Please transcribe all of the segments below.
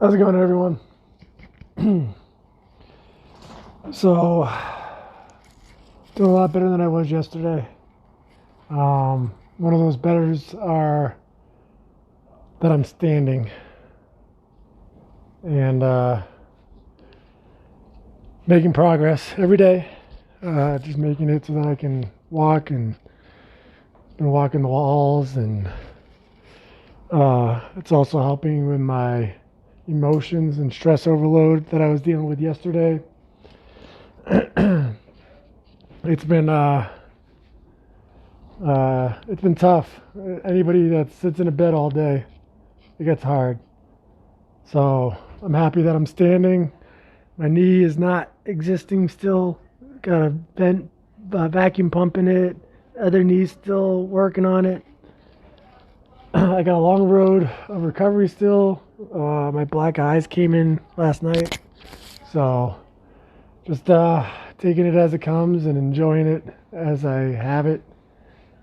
How's it going, everyone? So, doing a lot better than I was yesterday. One of those betters are that I'm standing and making progress every day. Just making it so that I can walk and been walking the walls, and it's also helping with my emotions and stress overload that I was dealing with yesterday. It's been tough. Anybody that sits in a bed all day, it gets hard. So I'm happy that I'm standing. My knee is not existing still. Got a vent vacuum pump in it. Other knee's still working on it. I got a long road of recovery still. My black eyes came in last night. So just taking it as it comes and enjoying it as I have it.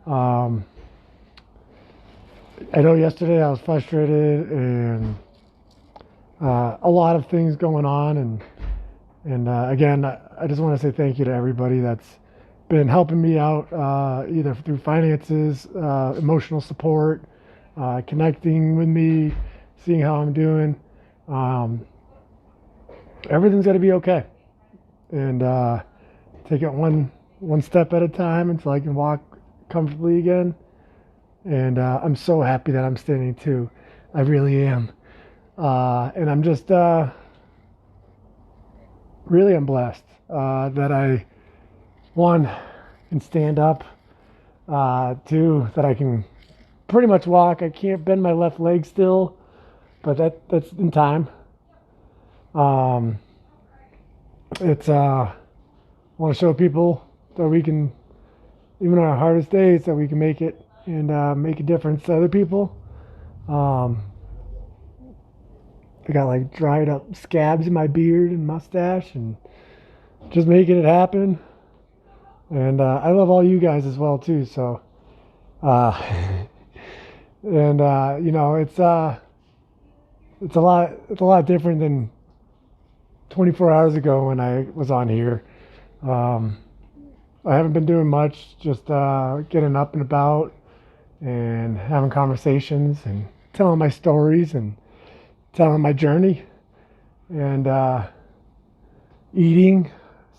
I know yesterday I was frustrated and a lot of things going on, and again, I just want to say thank you to everybody that's been helping me out, either through finances, emotional support, connecting with me, seeing how I'm doing. Everything's going to be okay, and take it one step at a time until I can walk comfortably again. And I'm so happy that I'm standing too. I really am. And I'm just really I'm blessed that I, one, can stand up, two, that I can pretty much walk. I can't bend my left leg still, but that's in time. It's I want to show people that we can, even on our hardest days, that we can make it and make a difference to other people. I got like dried up scabs in my beard and mustache, and just making it happen. And I love all you guys as well too. So, uh, and it's a lot different than 24 hours ago when I was on here. I haven't been doing much, just getting up and about and having conversations and telling my stories and telling my journey, and eating.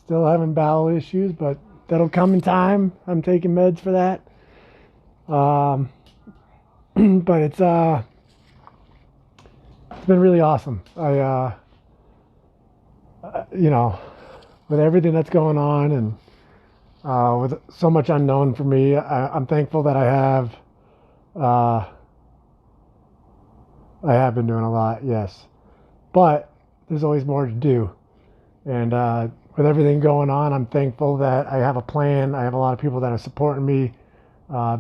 Still having bowel issues, but that'll come in time. I'm taking meds for that. But it's been really awesome. With everything that's going on, and with so much unknown for me, I'm thankful that I have been doing a lot, yes. But there's always more to do. And with everything going on, I'm thankful that I have a plan. I have a lot of people that are supporting me.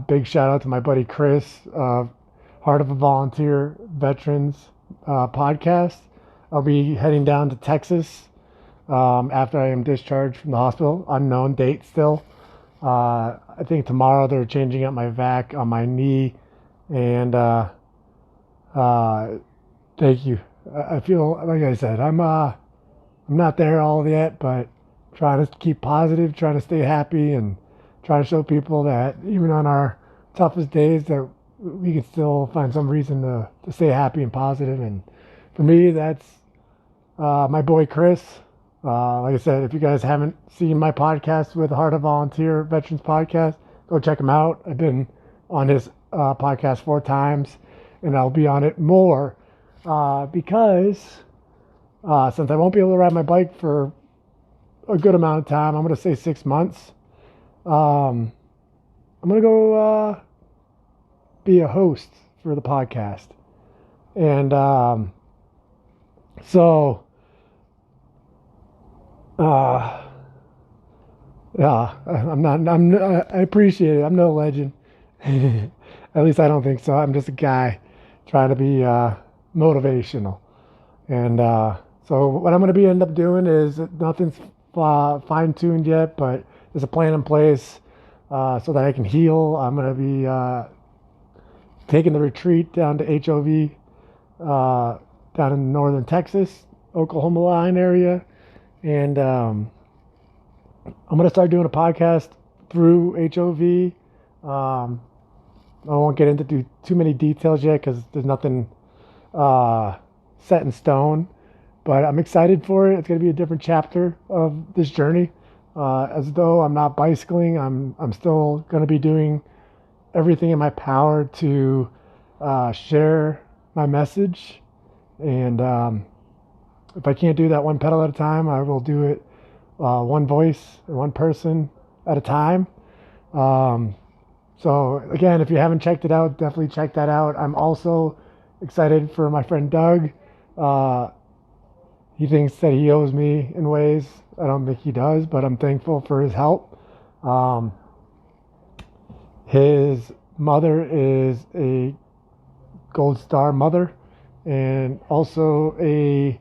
Big shout out to my buddy Chris, Heart of a Volunteer Veterans podcast. I'll be heading down to Texas after I am discharged from the hospital. Unknown date still. I think tomorrow they're changing up my vac on my knee, and thank you. I feel like I said I'm not there all yet, but trying to keep positive, trying to stay happy, and trying to show people that even on our toughest days that we can still find some reason to stay happy and positive. And for me, that's my boy Chris. Like I said, if you guys haven't seen my podcast with Heart of Volunteer Veterans Podcast, go check him out. I've been on his podcast 4 times, and I'll be on it more because since I won't be able to ride my bike for a good amount of time, I'm going to say 6 months, I'm going to go be a host for the podcast. And so... yeah, I appreciate it. I'm no legend. At least I don't think so. I'm just a guy trying to be motivational. And so what I'm going to end up doing is nothing's fine-tuned yet, but there's a plan in place so that I can heal. I'm going to be taking the retreat down to HOV down in northern Texas, Oklahoma line area. And I'm going to start doing a podcast through HOV. I won't get into too many details yet because there's nothing set in stone. But I'm excited for it. It's going to be a different chapter of this journey. As though I'm not bicycling, I'm still going to be doing everything in my power to share my message. And if I can't do that one pedal at a time, I will do it one voice or one person at a time. So again, if you haven't checked it out, definitely check that out. I'm also excited for my friend Doug. He thinks that he owes me in ways. I don't think he does, but I'm thankful for his help. His mother is a Gold Star mother and also a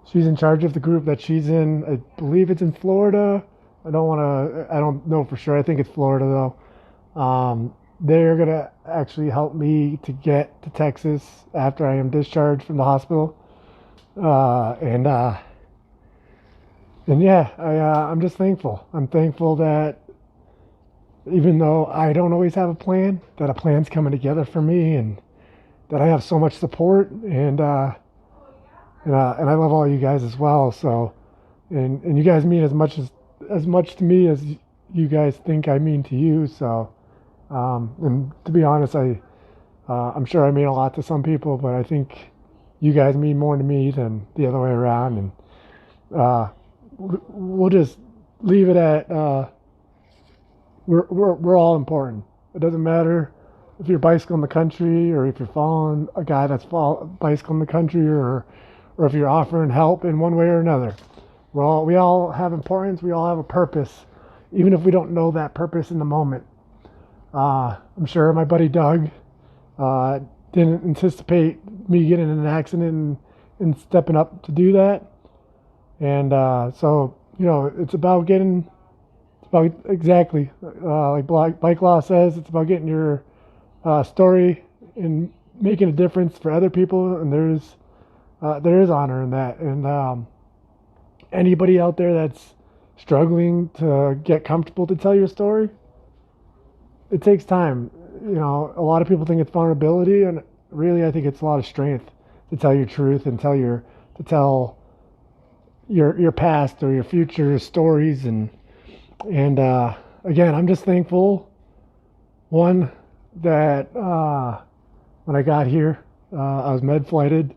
she's in charge of the group that she's in. I believe it's in Florida. I don't know for sure. I think it's Florida though. They're going to actually help me to get to Texas after I am discharged from the hospital. And yeah, I'm just thankful. I'm thankful that even though I don't always have a plan, that a plan's coming together for me and that I have so much support and I love all you guys as well. So, and you guys mean as much to me as you guys think I mean to you. So, and to be honest, I'm sure I mean a lot to some people, but I think you guys mean more to me than the other way around. And we'll just leave it at we're all important. It doesn't matter if you're bicycling the country or if you're following a guy that's bicycling the country or if you're offering help in one way or another. We all have importance. We all have a purpose, even if we don't know that purpose in the moment. I'm sure my buddy Doug didn't anticipate me getting in an accident and stepping up to do that. And so, it's about exactly like Bike Law says, it's about getting your story and making a difference for other people. And there is honor in that. And anybody out there that's struggling to get comfortable to tell your story, it takes time. A lot of people think it's vulnerability, and really I think it's a lot of strength to tell your truth and tell your past or your future stories. And again, I'm just thankful, one, that when I got here, I was med flighted.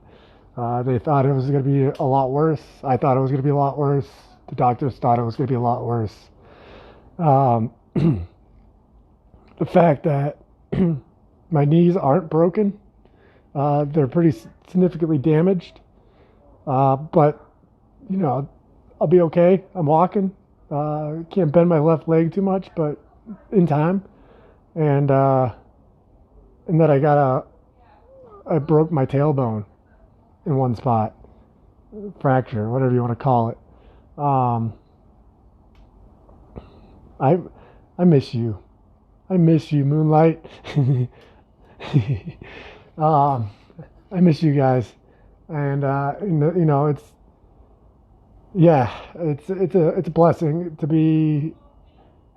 They thought it was going to be a lot worse. I thought it was going to be a lot worse. The doctors thought it was going to be a lot worse. The fact that my knees aren't broken, they're pretty significantly damaged, but I'll be okay. I'm walking. Can't bend my left leg too much, but in time. And that I broke my tailbone in one spot, fracture, whatever you want to call it. I miss you. I miss you, Moonlight. I miss you guys, and it's a blessing to be,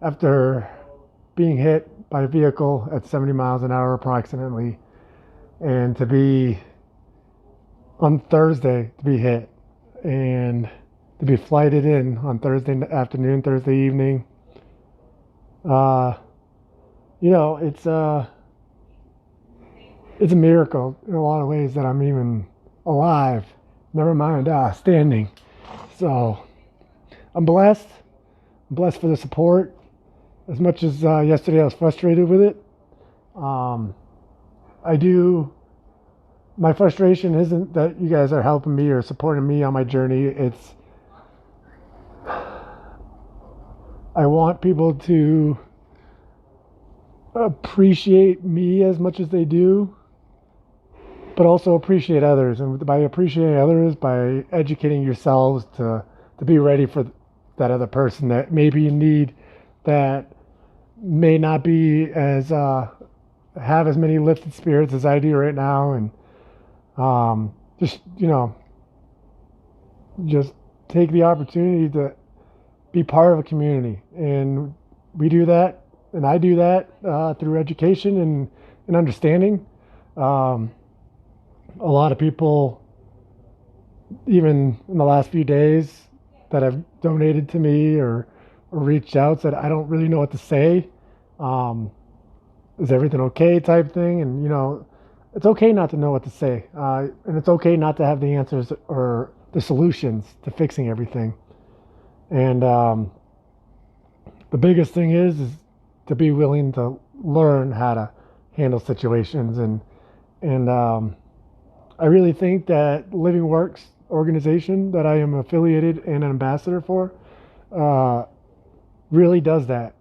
after being hit by a vehicle at 70 miles an hour approximately, and to be on Thursday to be hit and to be flighted in on Thursday afternoon, Thursday evening. It's a miracle in a lot of ways that I'm even alive, never mind standing. So I'm blessed. I'm blessed for the support. As much as yesterday I was frustrated with it, my frustration isn't that you guys are helping me or supporting me on my journey. It's, I want people to appreciate me as much as they do, but also appreciate others. And by appreciating others, by educating yourselves to be ready for that other person that maybe you need that may not be as have as many lifted spirits as I do right now, and just just take the opportunity to be part of a community. And we do that, and I do that through education and understanding. Um, a lot of people, even in the last few days, that have donated to me or reached out, said, I don't really know what to say. Um, is everything okay type thing? And, it's okay not to know what to say. And it's okay not to have the answers or the solutions to fixing everything. And the biggest thing is to be willing to learn how to handle situations. And I really think that Living Works organization that I am affiliated and an ambassador for uh, really does that.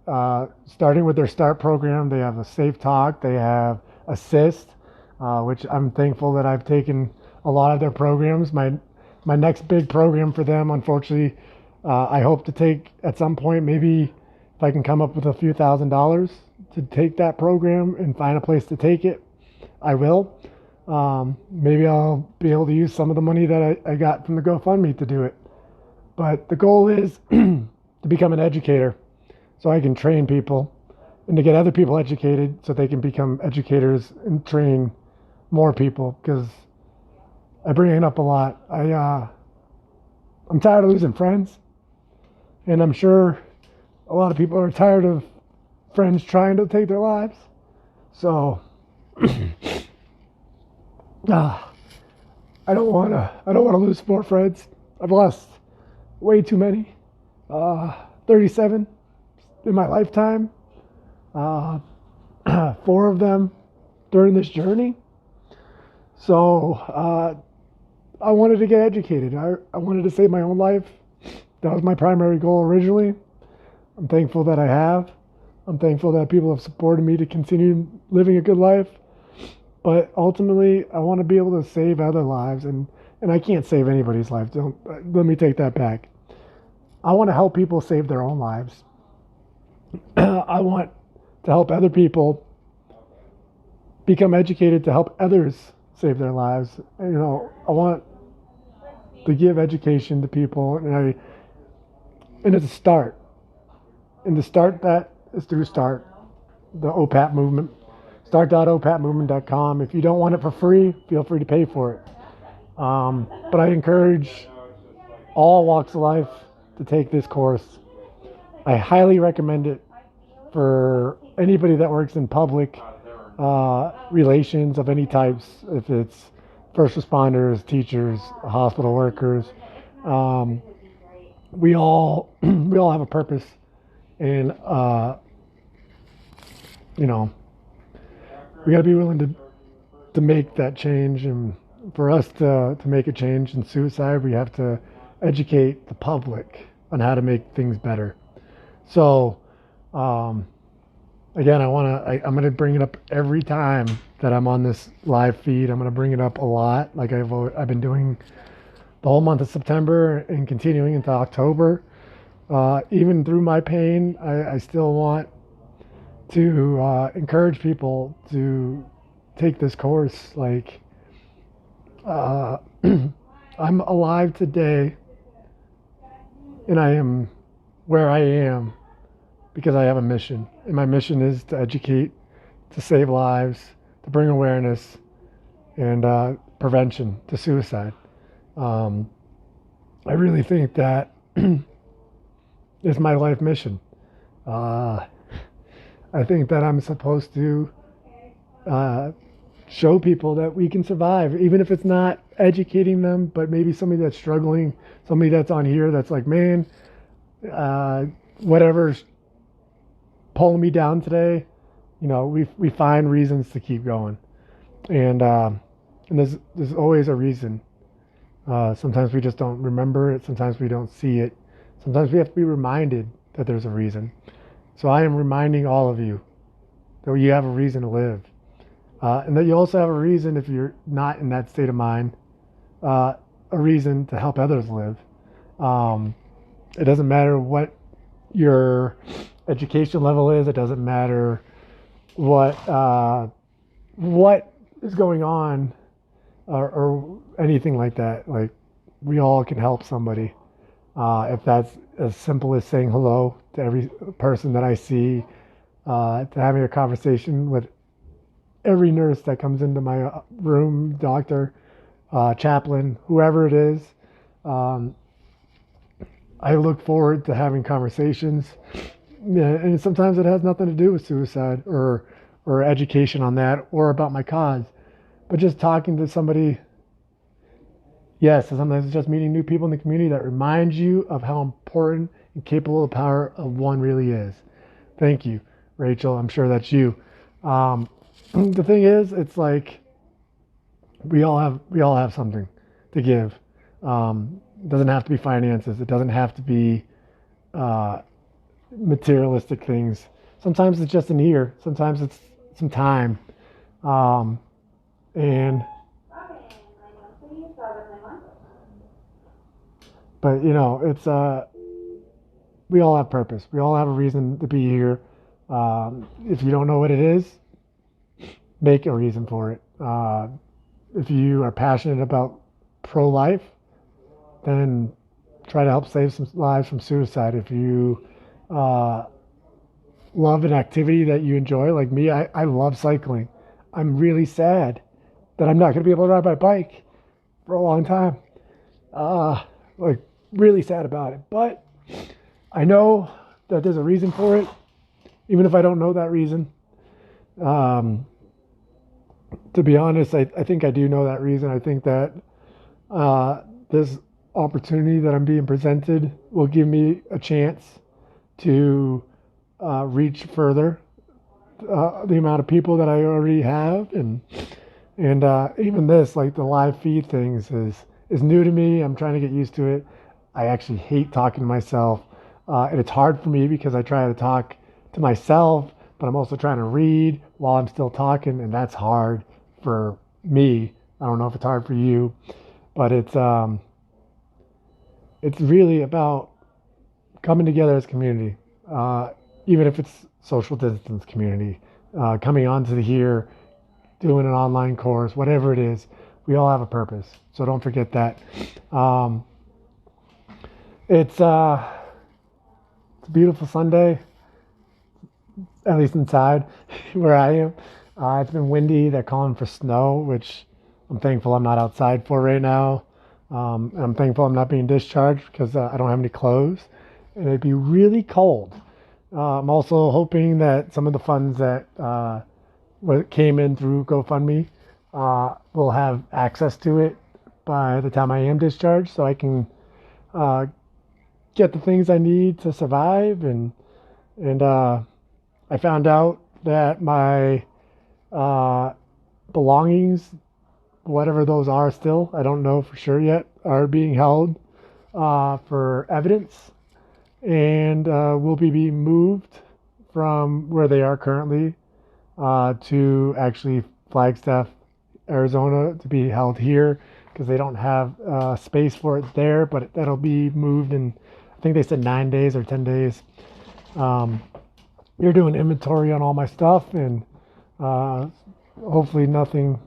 Starting with their START program, they have a Safe Talk, they have Assist, which I'm thankful that I've taken a lot of their programs. My next big program for them, unfortunately, I hope to take at some point, maybe if I can come up with a few $1,000s to take that program and find a place to take it, I will. Maybe I'll be able to use some of the money that I got from the GoFundMe to do it. But the goal is to become an educator so I can train people and to get other people educated so they can become educators and train more people, because I bring it up a lot. I'm tired of losing friends, and I'm sure a lot of people are tired of friends trying to take their lives. So I don't want to lose more friends. I've lost way too many. 37 in my lifetime. Uh, 4 of them during this journey. So I wanted to get educated. I wanted to save my own life. That was my primary goal originally. I'm thankful that I have. I'm thankful that people have supported me to continue living a good life. But ultimately, I want to be able to save other lives, and I can't save anybody's life. Don't let me take that back. I want to help people save their own lives. I want to help other people become educated to help others save their lives. I want to give education to people, and it's a start. And to start that is through START, the OPAP movement. Start.opapmovement.com. If you don't want it for free, feel free to pay for it. But I encourage all walks of life to take this course. I highly recommend it for anybody that works in public relations of any types, if it's first responders, teachers, hospital workers. We all have a purpose, and we got to be willing to make that change. And for us to make a change in suicide, we have to educate the public on how to make things better. So again, I'm going to bring it up every time that I'm on this live feed. I'm going to bring it up a lot, like I've been doing the whole month of September and continuing into October. Even through my pain, I still want to encourage people to take this course. Like, I'm alive today, and I am where I am because I have a mission. And my mission is to educate, to save lives, to bring awareness and prevention to suicide. I really think that is my life mission. I think that I'm supposed to show people that we can survive, even if it's not educating them, but maybe somebody that's struggling, somebody that's on here that's like, man, whatever's pulling me down today, we find reasons to keep going. And there's always a reason. Sometimes we just don't remember it. Sometimes we don't see it. Sometimes we have to be reminded that there's a reason. So I am reminding all of you that you have a reason to live. And that you also have a reason, if you're not in that state of mind, a reason to help others live. It doesn't matter what your education level is. It doesn't matter what is going on, or anything like that. Like, we all can help somebody. If that's as simple as saying hello to every person that I see, to having a conversation with every nurse that comes into my room, doctor, chaplain, whoever it is. Um, I look forward to having conversations. Yeah, and sometimes it has nothing to do with suicide or education on that or about my cause, but just talking to somebody. Yes, and sometimes it's just meeting new people in the community that reminds you of how important and capable the power of one really is. Thank you, Rachel. I'm sure that's you. Um, the thing is, it's like we all have something to give. It doesn't have to be finances. It doesn't have to be uh, materialistic things. Sometimes it's just an ear. Sometimes it's some time. Um, and but it's we all have purpose. We all have a reason to be here. If you don't know what it is, make a reason for it. If you are passionate about pro-life, then try to help save some lives from suicide. If you uh, love an activity that you enjoy, like me, I love cycling. I'm really sad that I'm not going to be able to ride my bike for a long time. Uh, like, really sad about it. But I know that there's a reason for it, even if I don't know that reason. Um, to be honest, I think I do know that reason. I think that this opportunity that I'm being presented will give me a chance to reach further, the amount of people that I already have, and even this, like the live feed things, is new to me. I'm trying to get used to it. I actually hate talking to myself, and it's hard for me because I try to talk to myself, but I'm also trying to read while I'm still talking, and that's hard for me. I don't know if it's hard for you, but it's really about coming together as a community, even if it's social distance community, coming onto here, doing an online course, whatever it is. We all have a purpose, so don't forget that. Um, it's a beautiful Sunday, at least inside where I am. It's been windy. They're calling for snow, which I'm thankful I'm not outside for right now. And I'm thankful I'm not being discharged because I don't have any clothes. And it'd be really cold. I'm also hoping that some of the funds that came in through GoFundMe will have access to it by the time I am discharged, so I can uh, get the things I need to survive. And I found out that my uh, belongings, whatever those are, still I don't know for sure yet, are being held for evidence, and will be being moved from where they are currently to actually Flagstaff, Arizona, to be held here because they don't have space for it there. But that'll be moved in, I think they said 9 days or 10 days. Um, they're doing inventory on all my stuff, and uh, hopefully nothing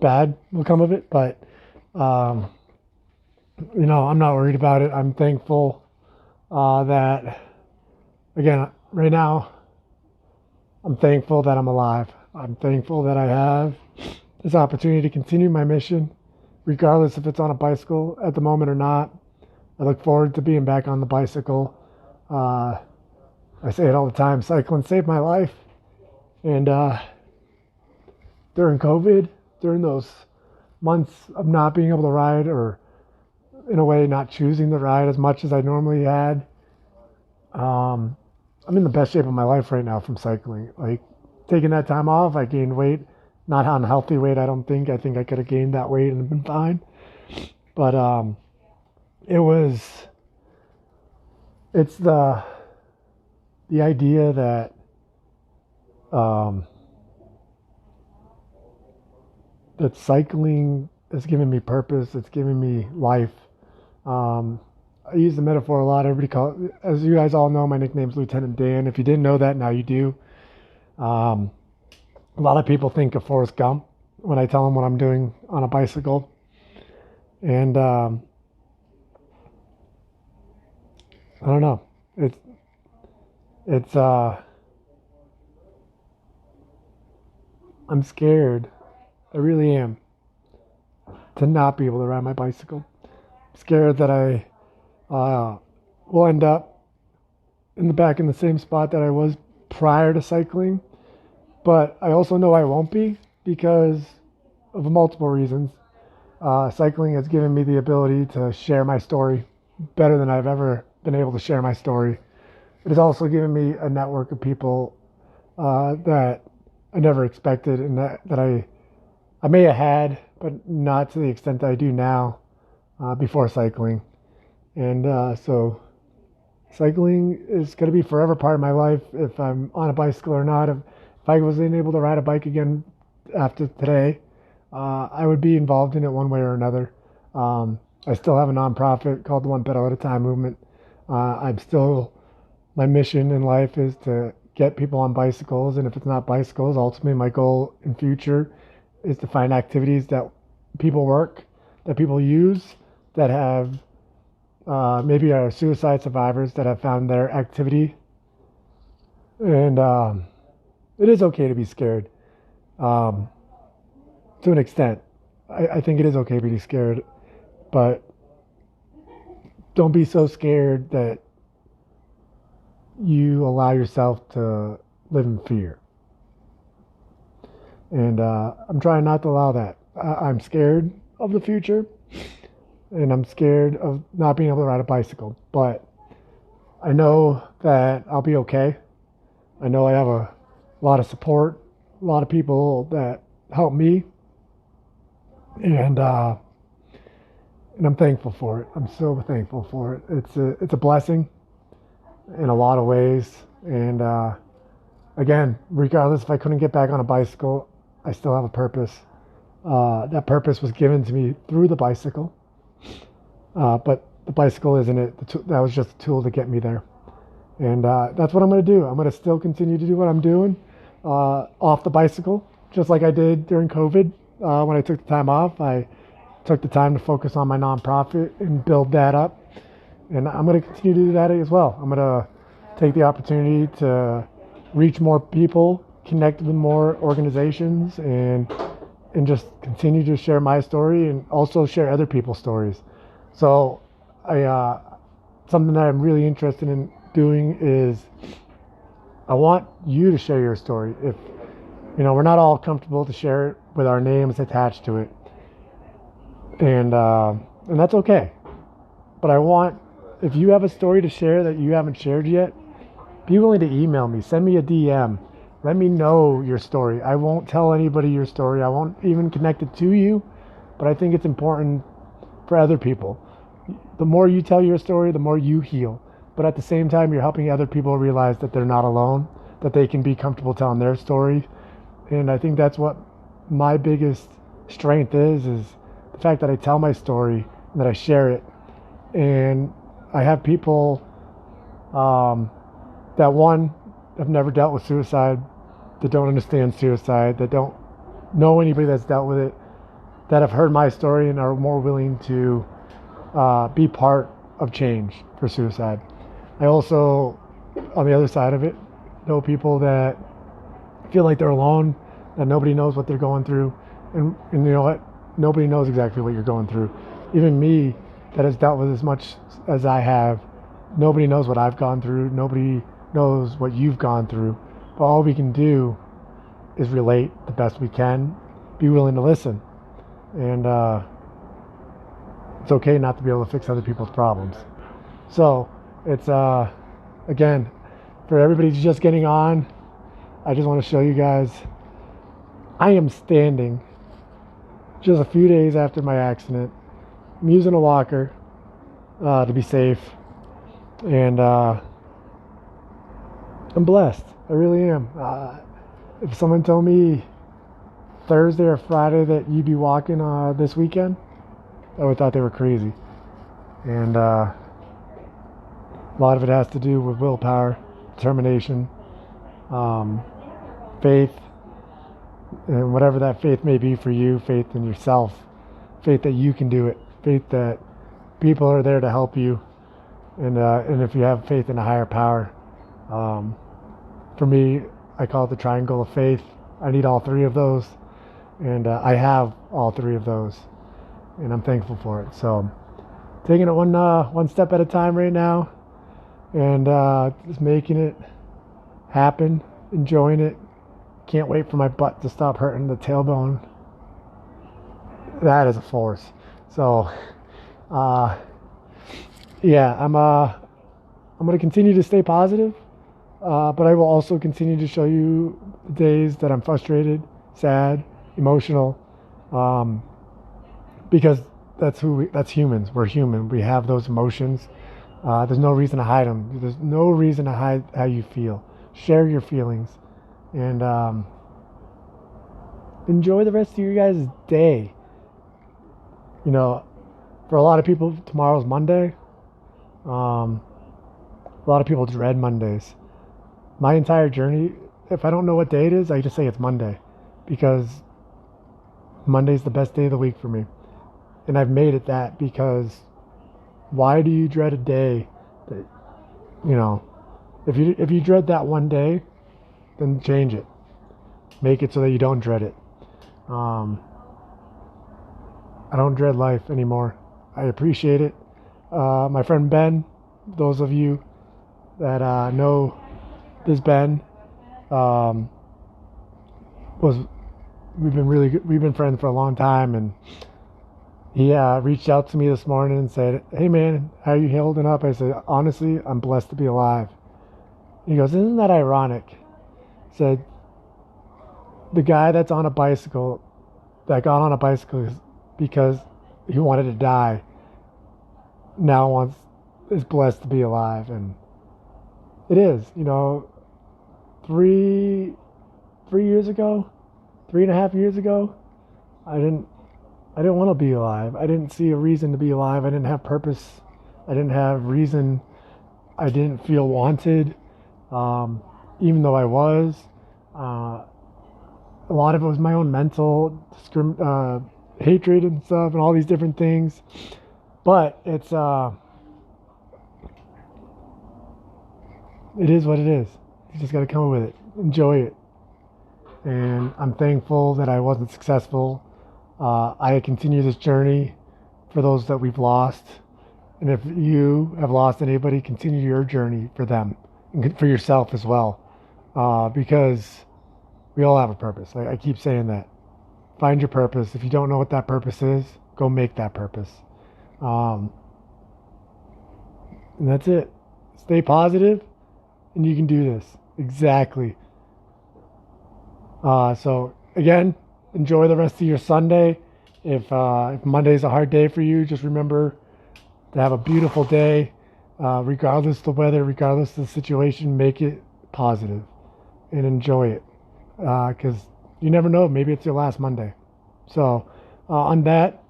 bad will come of it. But um, I'm not worried about it. I'm thankful that, again, right now, I'm thankful that I'm alive. I'm thankful that I have this opportunity to continue my mission, regardless if it's on a bicycle at the moment or not. I look forward to being back on the bicycle. Uh, I say it all the time, cycling saved my life. And during COVID, during those months of not being able to ride, or in a way not choosing to ride as much as I normally had, um, I'm in the best shape of my life right now from cycling. Like, taking that time off, I gained weight, not unhealthy weight. I don't think. I think I could have gained that weight and been fine. But it was. It's the idea that um, that cycling has given me purpose. It's given me life. Um, I use the metaphor a lot. As you guys all know, my nickname's Lieutenant Dan. If you didn't know that, now you do. Um, a lot of people think of Forrest Gump when I tell them what I'm doing on a bicycle. And I don't know. It's I'm scared. I really am to not be able to ride my bicycle. I'm scared that I will end up in the same spot that I was prior to cycling. But I also know I won't be because of multiple reasons. Cycling has given me the ability to share my story better than I've ever been able to share my story. It has also given me a network of people that I never expected and that I may have had, but not to the extent that I do now before cycling. And so cycling is going to be forever part of my life if I'm on a bicycle or not. If I wasn't able to ride a bike again after today, I would be involved in it one way or another. I still have a nonprofit called the One Pedal at a Time movement. My mission in life is to get people on bicycles, and if it's not bicycles, ultimately my goal in future is to find activities that people use, that have maybe are suicide survivors that have found their activity. And it is okay to be scared to an extent. I think it is okay to be scared, but don't be so scared that you allow yourself to live in fear. And I'm trying not to allow that. I'm scared of the future, and I'm scared of not being able to ride a bicycle. But I know that I'll be okay. I know I have a lot of support, a lot of people that help me, and I'm thankful for it. I'm so thankful for it. It's a blessing in a lot of ways. And again, regardless if I couldn't get back on a bicycle, I still have a purpose. That purpose was given to me through the bicycle. But the bicycle isn't it. That was just a tool to get me there. And that's what I'm going to do. I'm going to still continue to do what I'm doing off the bicycle, just like I did during COVID. When I took the time off, I took the time to focus on my nonprofit and build that up. And I'm going to continue to do that as well. I'm going to take the opportunity to reach more people, connect with more organizations, and just continue to share my story and also share other people's stories. So something that I'm really interested in doing is I want you to share your story. If we're not all comfortable to share it with our names attached to it, and that's okay. But I want, if you have a story to share that you haven't shared yet, be willing to email me, send me a DM, let me know your story. I won't tell anybody your story. I won't even connect it to you, but I think it's important for other people. The more you tell your story, the more you heal. But at the same time, you're helping other people realize that they're not alone, that they can be comfortable telling their story. And I think that's what my biggest strength is the fact that I tell my story and that I share it. And I have people that have never dealt with suicide, that don't understand suicide, that don't know anybody that's dealt with it, that have heard my story and are more willing to be part of change for suicide. I also, on the other side of it, know people that feel like they're alone, that nobody knows what they're going through. And you know what? Nobody knows exactly what you're going through. Even me, that has dealt with as much as I have, nobody knows what I've gone through. Nobody knows what you've gone through. But all we can do is relate the best we can, be willing to listen. And it's okay not to be able to fix other people's problems. So it's, again, for everybody who's just getting on, I just want to show you guys, I am standing just a few days after my accident. I'm using a walker to be safe. And I'm blessed. I really am. If someone told me Thursday or Friday that you'd be walking this weekend, I would have thought they were crazy. And A lot of it has to do with willpower, determination, faith, and whatever that faith may be for you, faith in yourself, faith that you can do it, faith that people are there to help you, and if you have faith in a higher power. For me, I call it the triangle of faith. I need all three of those, and I have all three of those, and I'm thankful for it. So, taking it one step at a time right now, and just making it happen, enjoying it. Can't wait for my butt to stop hurting, the tailbone. That is a force. So, yeah, I'm going to continue to stay positive, but I will also continue to show you the days that I'm frustrated, sad, emotional, because that's humans. We're human. We have those emotions. There's no reason to hide them. There's no reason to hide how you feel. Share your feelings, and enjoy the rest of your guys' day. You know, for a lot of people, tomorrow's Monday. A lot of people dread Mondays. My entire journey, if I don't know what day it is, I just say it's Monday, because Monday's the best day of the week for me. And I've made it that, because why do you dread a day that, if you dread that one day, then change it. Make it so that you don't dread it. I don't dread life anymore. I appreciate it. My friend Ben, those of you that know this Ben, we've been friends for a long time, and he reached out to me this morning and said, "Hey man, how are you holding up?" I said, "Honestly, I'm blessed to be alive." He goes, "Isn't that ironic?" I said, "The guy that's on a bicycle, that got on a bicycle because he wanted to die, now is blessed to be alive." And it is, 3.5 years ago, I didn't want to be alive. I didn't see a reason to be alive. I didn't have purpose. I didn't have reason. I didn't feel wanted, even though I was. A lot of it was my own mental hatred and stuff, and all these different things. But it is what it is. You just got to come up with it. Enjoy it. And I'm thankful that I wasn't successful. I continue this journey for those that we've lost. And if you have lost anybody, continue your journey for them and for yourself as well. Because we all have a purpose. I keep saying that. Find your purpose. If you don't know what that purpose is, go make that purpose. And that's it. Stay positive, and you can do this. Exactly. So again, enjoy the rest of your Sunday. If Monday's a hard day for you, just remember to have a beautiful day, regardless of the weather, regardless of the situation. Make it positive and enjoy it, because you never know. Maybe it's your last Monday. So on that,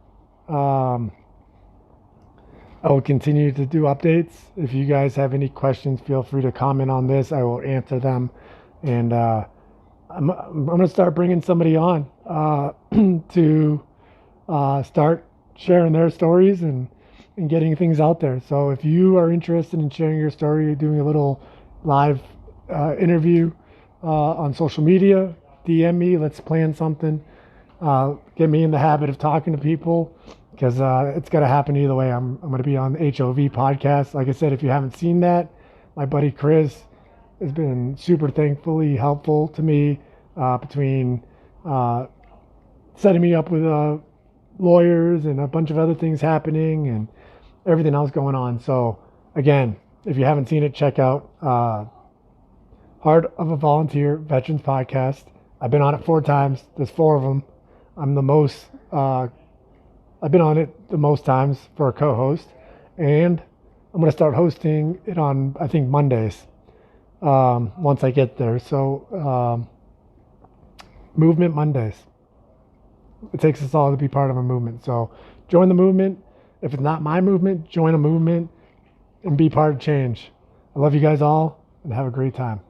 I will continue to do updates. If you guys have any questions, feel free to comment on this. I will answer them. And I'm going to start bringing somebody on to start sharing their stories and getting things out there. So if you are interested in sharing your story, doing a little live interview on social media, DM me. Let's plan something. Get me in the habit of talking to people, because it's going to happen either way. I'm going to be on the HOV podcast. Like I said, if you haven't seen that, my buddy Chris has been super thankfully helpful to me, between setting me up with lawyers and a bunch of other things happening and everything else going on. So again, if you haven't seen it, check out Heart of a Volunteer Veterans Podcast. I've been on it 4 times. There's 4 of them. I'm the most, I've been on it the most times for a co-host, and I'm going to start hosting it on, I think, Mondays, once I get there. So, Movement Mondays. It takes us all to be part of a movement. So join the movement. If it's not my movement, join a movement. and be part of change. I love you guys all, and have a great time.